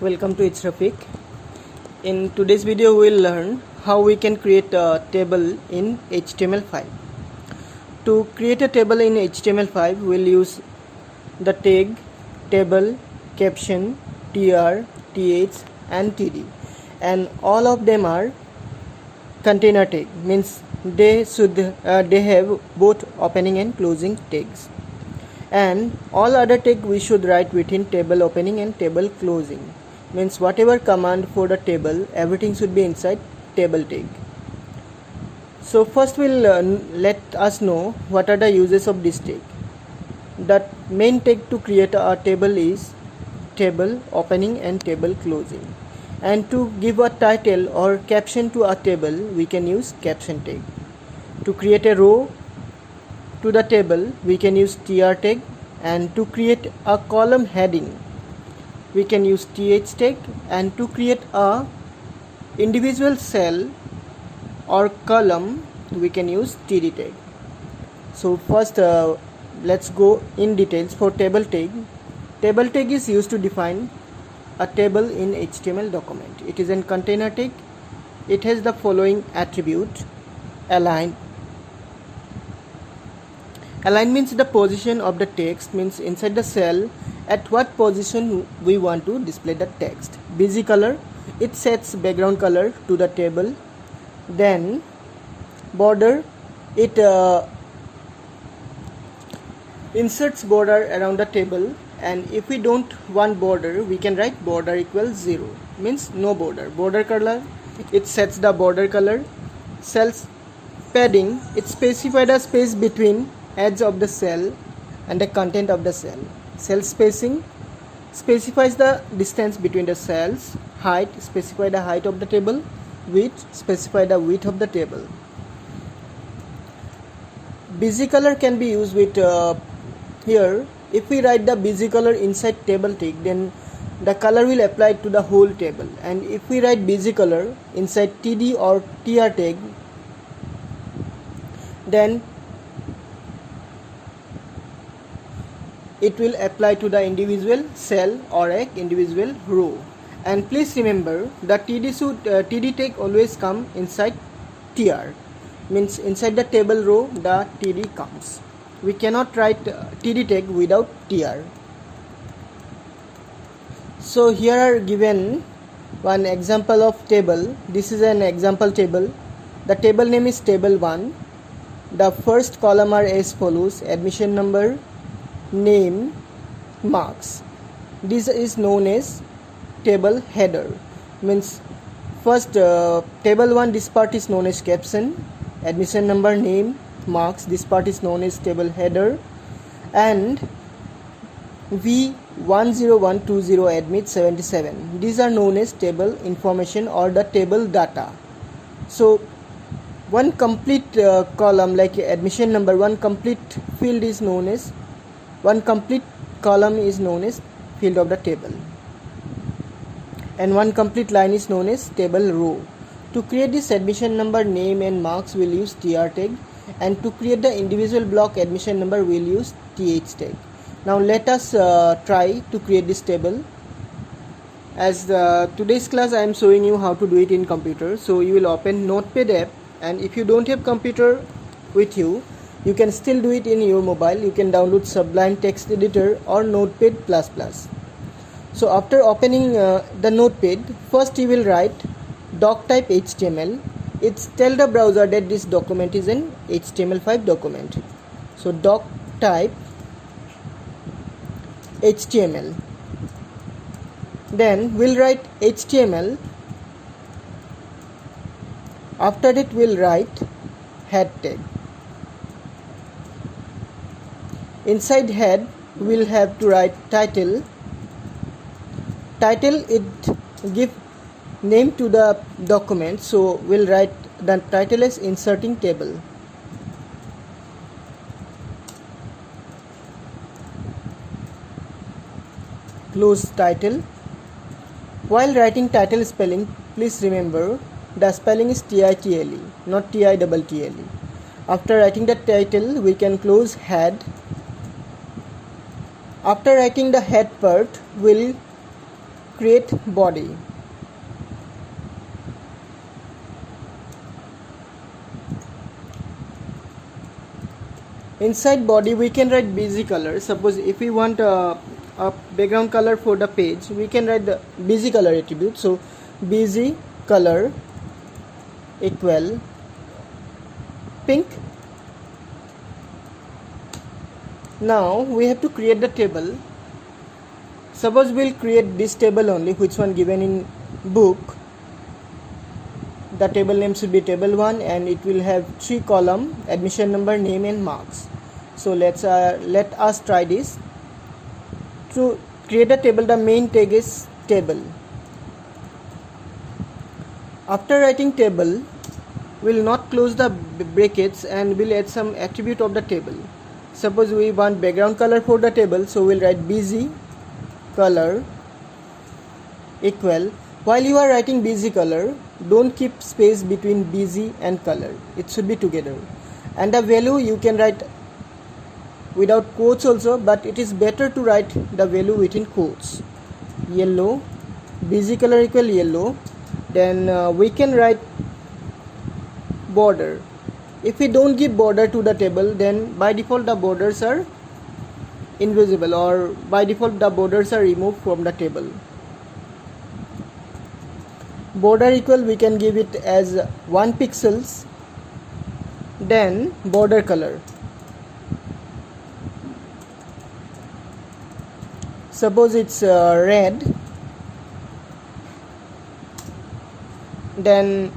Welcome to Rafiq. In today's video we will learn how we can create a table in HTML5. To create a table in HTML5 we will use the tag, table, caption, tr, th and td, and all of them are container tag, means they have both opening and closing tags, and all other tag we should write within table opening and table closing, means whatever command for the table, everything should be inside table tag. So first we'll let us know what are the uses of this tag. The main tag to create a table is table opening and table closing, and to give a title or caption to a table we can use caption tag. To create a row to the table we can use tr tag, and to create a column heading we can use th tag, and to create a individual cell or column we can use td tag. So first let's go in details for table tag. Table tag is used to define a table in HTML document. It is a container tag. It has the following attribute: align. Align means the position of the text, means inside the cell at what position we want to display the text. Busy color, it sets background color to the table. Then border, it inserts border around the table, and if we don't want border we can write border equals 0, means no border. Border color, it sets the border color. Cells padding, it specifies the space between edge of the cell and the content of the cell. Cell spacing specifies the distance between the cells. Height, specify the height of the table. Width, specify the width of the table. Busy color can be used with here. If we write the busy color inside table tag, then the color will apply to the whole table, and if we write busy color inside td or tr tag, then it will apply to the individual cell or a individual row. And please remember the td tag always come inside tr, means inside the table row the td comes. We cannot write td tag without tr. So here are given one example of table. This is an example table. The table name is table 1. The first column are as follows: admission number, name, marks. This is known as table header, means first table 1, this part is known as caption. Admission number, name, marks, this part is known as table header. And V10120 admit 77, these are known as table information or the table data. So one complete column like admission number, one complete field is known as, one complete column is known as field of the table, and one complete line is known as table row. To create this admission number, name and marks we'll use tr tag, and to create the individual block admission number we'll use th tag. Now let us try to create this table. As today's class I am showing you how to do it in computer. So you will open Notepad app, and if you don't have computer with you, you can still do it in your mobile. You can download Sublime Text Editor or Notepad++. So after opening the Notepad, first you will write doc type HTML. It's tell the browser that this document is an HTML5 document. So doc type HTML. Then we'll write HTML. After that we'll write head tag. Inside head we'll have to write title. Title, it give name to the document, so we'll write the title as inserting table. Close title. While writing title spelling, please remember the spelling is title, not title. After writing the title we can close head. After writing the head part, we'll create body. Inside body we can write busy color. Suppose if we want a background color for the page, we can write the busy color attribute. So busy color equal pink. Now we have to create the table. Suppose we'll create this table only, which one given in book. The table name should be table 1 and it will have 3 columns: admission number, name and marks. So let us try this. To create a table, the main tag is table. After writing table, we'll not close the brackets and we'll add some attribute of the table. Suppose we want background color for the table, so we'll write busy color equal. While you are writing busy color, don't keep space between busy and color. It should be together. And the value you can write without quotes also, but it is better to write the value within quotes. Yellow, busy color equal yellow. Then we can write border. If we don't give border to the table, then by default the borders are invisible, or by default the borders are removed from the table. Border equal, we can give it as 1 pixels. Then border color. Suppose it's red. Then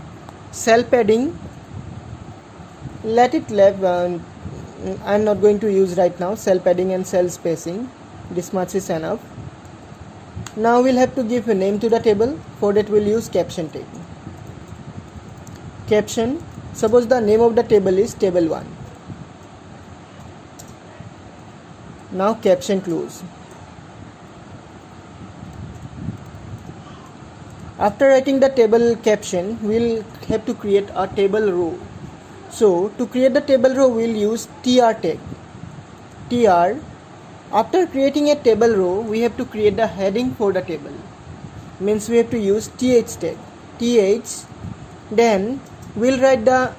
cell padding, let it left. I'm not going to use right now cell padding and cell spacing. This much is enough. Now we'll have to give a name to the table. For that we'll use caption tag. Caption, suppose the name of the table is table 1. Now caption close. After writing the table caption, we'll have to create a table row. So to create the table row, we'll use tr tag. Tr. After creating a table row, we have to create the heading for the table. Means we have to use th tag. Th. Then we'll write the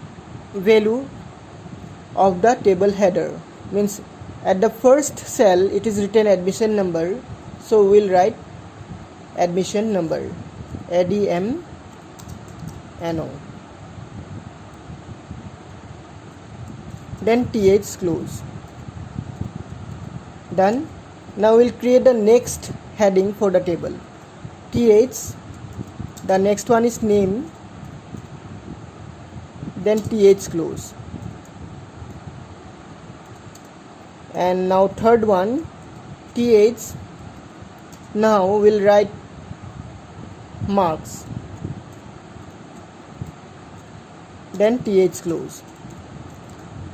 value of the table header. Means at the first cell it is written admission number. So we'll write admission number. ADMNO. Then th close. Done. Now we'll create the next heading for the table. Th. The next one is name. Then th close. And now third one, th. Now we'll write marks. Then th close.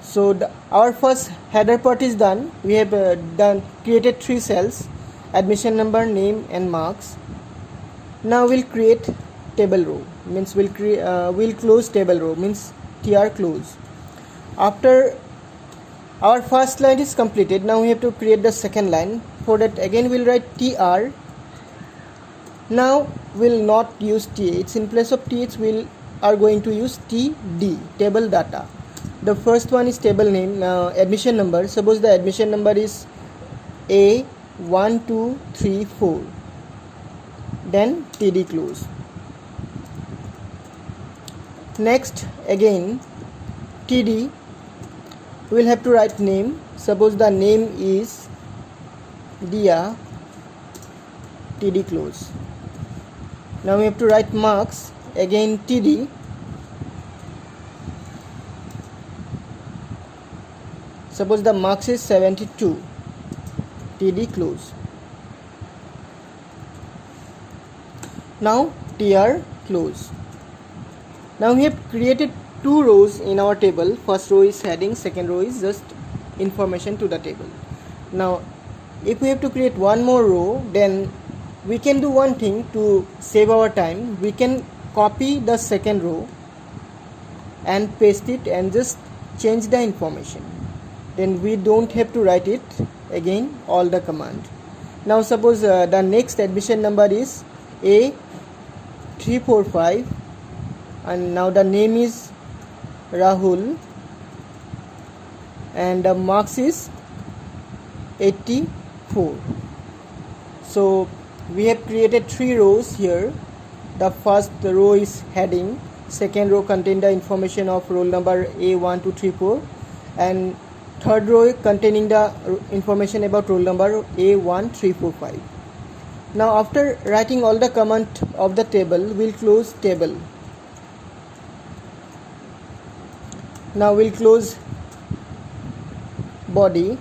So our first header part is done. We have created 3 cells: admission number, name and marks. Now we'll create table row. Means we'll close table row. Means tr close. After our first line is completed, now we have to create the second line. For that again we'll write tr. Now we'll not use th. In place of th we are going to use td, table data. The first one is table name, admission number. Suppose the admission number is A1234. Then td close. Next again td, we will have to write name. Suppose the name is Dia, td close. Now we have to write marks. Again td. Suppose the marks is 72. td close. Now tr close. Now we have created 2 rows in our table. First row is heading, second row is just information to the table. Now if we have to create one more row, then we can do one thing to save our time. We can copy the second row and paste it and just change the information. Then we don't have to write it again all the command. Now suppose the next admission number is A345, and now the name is Rahul, and the marks is 84. So we have created 3 rows here. The first row is heading, second row contain the information of roll number A1234, and third row containing the information about roll number A1345. Now after writing all the command of the table, we'll close table. Now we'll close body,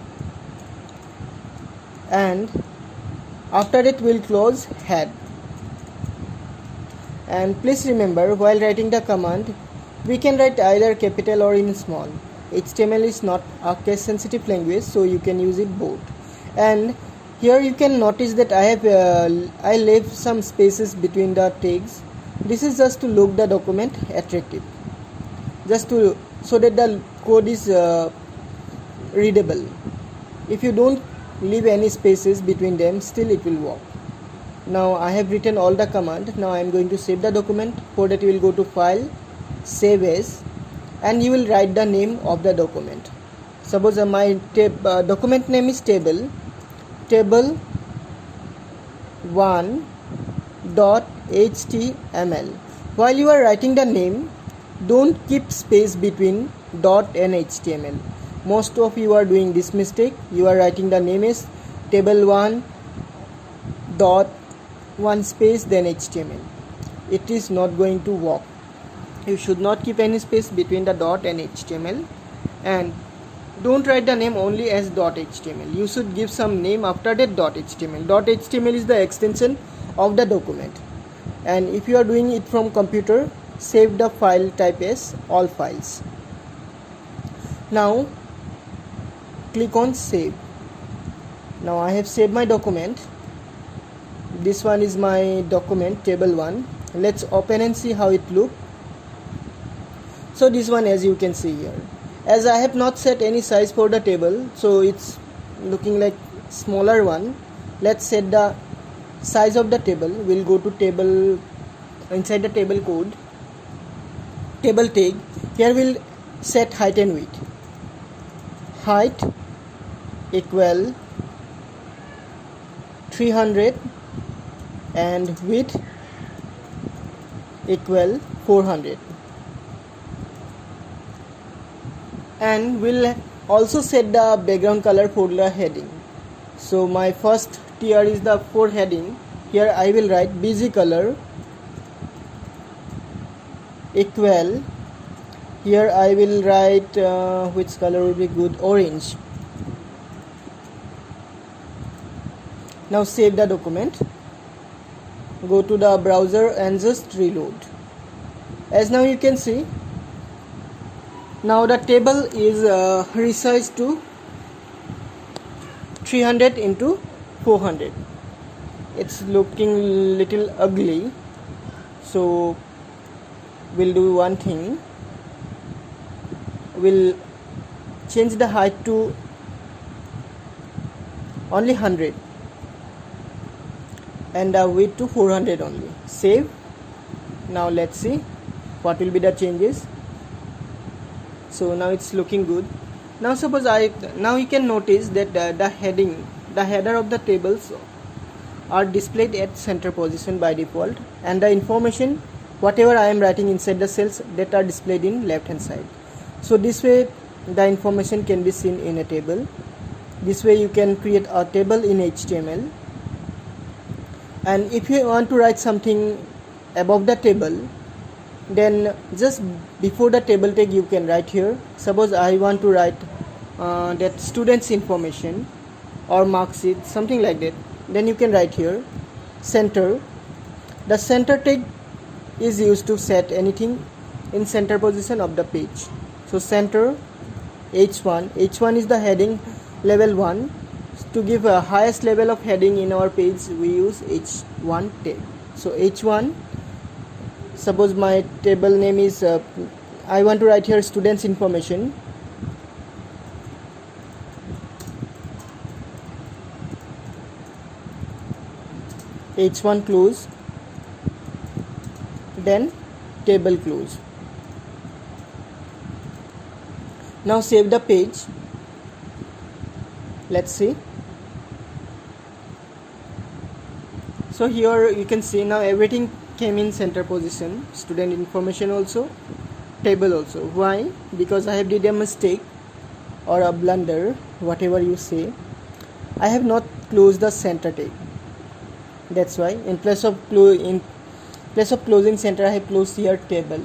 and after it we'll close head. And please remember, while writing the command, we can write either capital or in small. HTML is not a case sensitive language, so you can use it both. And here you can notice that I left some spaces between the tags. This is just to look the document attractive, just to so that the code is readable. If you don't leave any spaces between them, still it will work. Now I have written all the command. Now I am going to save the document. For that you will go to File, Save As, and you will write the name of the document. Suppose my document name is table 1.html. While you are writing the name, don't keep space between dot and HTML. Most of you are doing this mistake. You are writing the name is table1 dot 1 space then HTML. It is not going to work. You should not keep any space between the dot and HTML, and don't write the name only as .html. You should give some name after that .html. .html is the extension of the document, and if you are doing it from computer, save the file type as all files. Now click on save. Now I have saved my document. This one is my document, table 1. Let's open and see how it looks. So this one, as you can see here, as I have not set any size for the table, so it's looking like smaller one. Let's set the size of the table. We'll go to table, inside the table code, table tag. Here we'll set height and width. Height equal 300 and width equal 400. And we'll also set the background color for the heading. So my first tier is the for heading. Here I will write busy color equal, here I will write which color will be good, orange. Now save the document, go to the browser and just reload. As now you can see, now the table is resized to 300 into 400. It's looking little ugly, so we'll do one thing. We'll change the height to only 100 and the width to 400 only. Save. Now let's see what will be the changes. So now it's looking good. Now suppose now you can notice that the header of the tables are displayed at center position by default, and the information whatever I am writing inside the cells that are displayed in left hand side. So this way the information can be seen in a table. This way you can create a table in HTML. And if you want to write something above the table, then just before the table tag you can write here. Suppose I want to write that students information or mark sheet, something like that, then you can write here center. The center tag is used to set anything in center position of the page. So center H1 is the heading level 1. To give a highest level of heading in our page, we use H1 tag. So H1, suppose my table name is I want to write here students information. H1 close. then table close. Now save the page. Let's see. So here you can see now everything came in center position, student information also, table also. Why? Because I have did a mistake or a blunder, whatever you say. I have not closed the center tag. That's why in place of closing center, I have closed here table.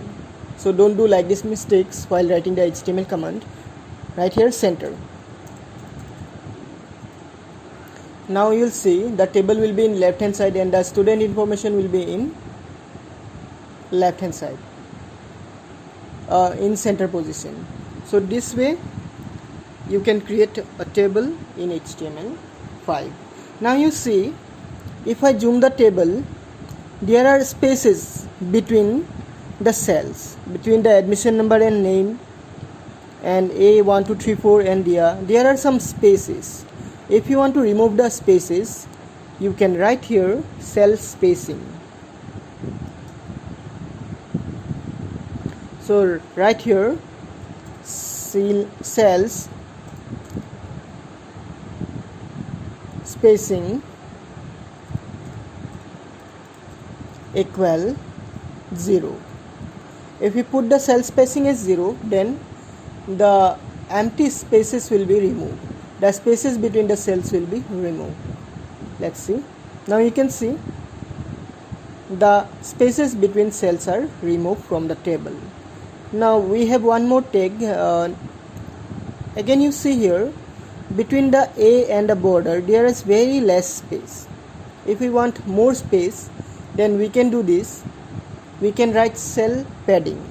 So don't do like this mistakes while writing the HTML command. Right here center. Now you'll see the table will be in left hand side and the student information will be in left hand side, in center position. So this way you can create a table in HTML5. Now you see, if I zoom the table, there are spaces between the cells, between the admission number and name and A1 2 3 4 and there are some spaces. If you want to remove the spaces, you can write here cell spacing. So right here cells spacing equal 0. If we put the cell spacing as 0, then the empty spaces will be removed. The spaces between the cells will be removed. Let's see. Now you can see the spaces between cells are removed from the table. Now we have one more tag. Again you see here, between the A and the border there is very less space. If we want more space, then we can do this. We can write cell padding.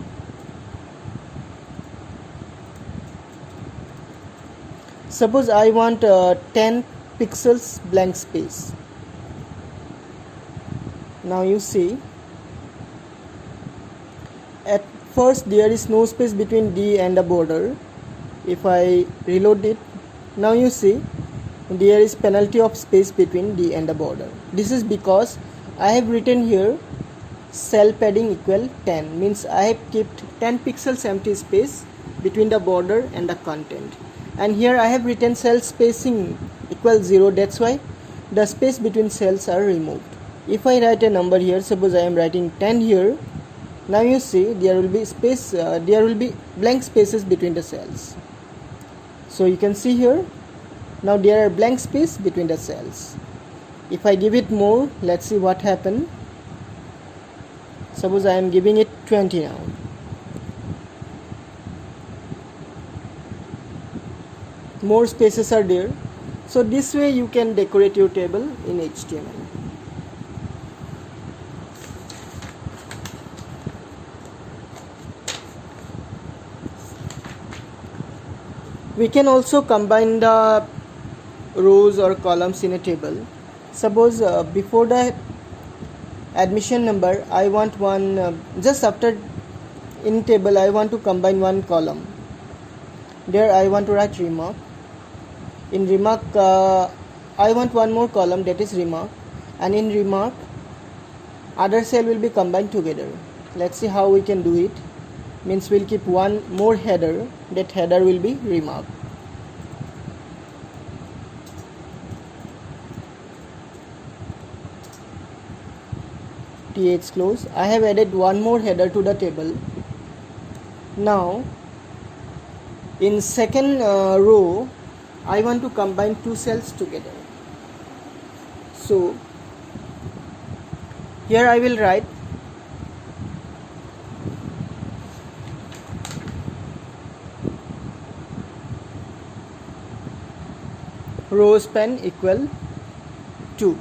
Suppose I want 10 pixels blank space. Now you see, at first there is no space between D and the border. If I reload it, now you see there is penalty of space between D and the border. This is because I have written here cell padding equal 10, means I have kept 10 pixels empty space between the border and the content. And here I have written cell spacing equal 0, that's why the space between cells are removed. If I write a number here, suppose I am writing 10 here, now you see there will be space, there will be blank spaces between the cells. So you can see here, now there are blank space between the cells. If I give it more, let's see what happens. Suppose I am giving it 20 now. More spaces are there. So this way you can decorate your table in HTML. We can also combine the rows or columns in a table. Suppose before the admission number I want one, just after in table I want to combine one column. There I want to write remark. In remark I want one more column, that is remark, and in remark other cell will be combined together. Let's see how we can do it. Means we'll keep one more header, that header will be remark. TH close. I have added one more header to the table. Now in second row I want to combine two cells together. So here I will write row span equal 2,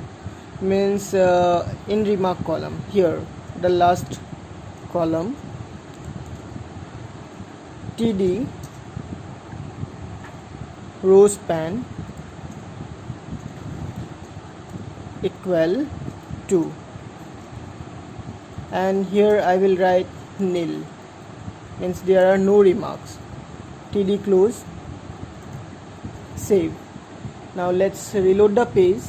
means in remark column, here the last column TD row span equal 2, and here I will write nil, means there are no remarks. TD close, save. Now let's reload the page.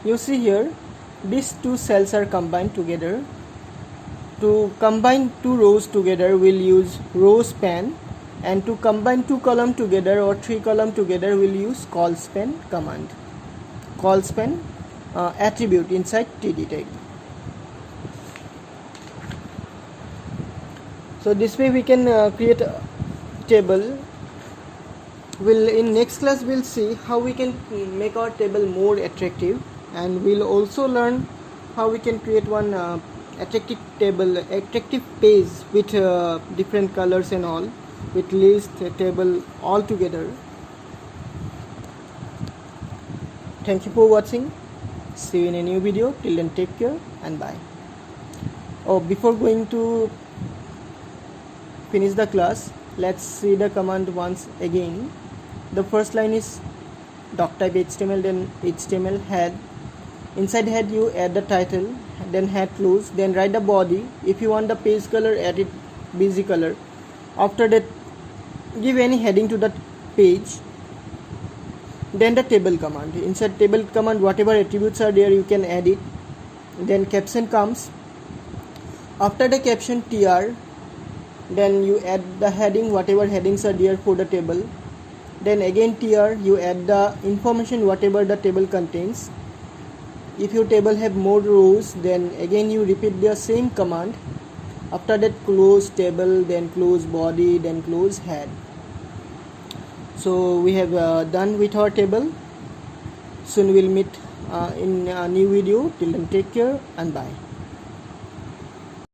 You see here these two cells are combined together To combine two rows together, we'll use row span, and to combine two columns together or three columns together, we'll use call span command. Call span attribute inside td tag. So this way we can create a table. In next class we'll see how we can make our table more attractive, and we'll also learn how we can create one attractive page with different colors and all, with list, table, all together. Thank you for watching. See you in a new video. Till then, take care and bye. Oh, before going to finish the class, let's see the command once again. The first line is doc type HTML, then HTML head. Inside head you add the title, then head close, then write the body. If you want the page color, add it busy color. After that, give any heading to the page. Then the table command. Inside table command, whatever attributes are there, you can add it. Then caption comes. After the caption, tr. Then you add the heading, whatever headings are there for the table. Then again tr, you add the information whatever the table contains. If your table have more rows, then again you repeat the same command. After that, close table, then close body, then close head. So we have done with our table. Soon we'll meet in a new video. Till then, take care and bye.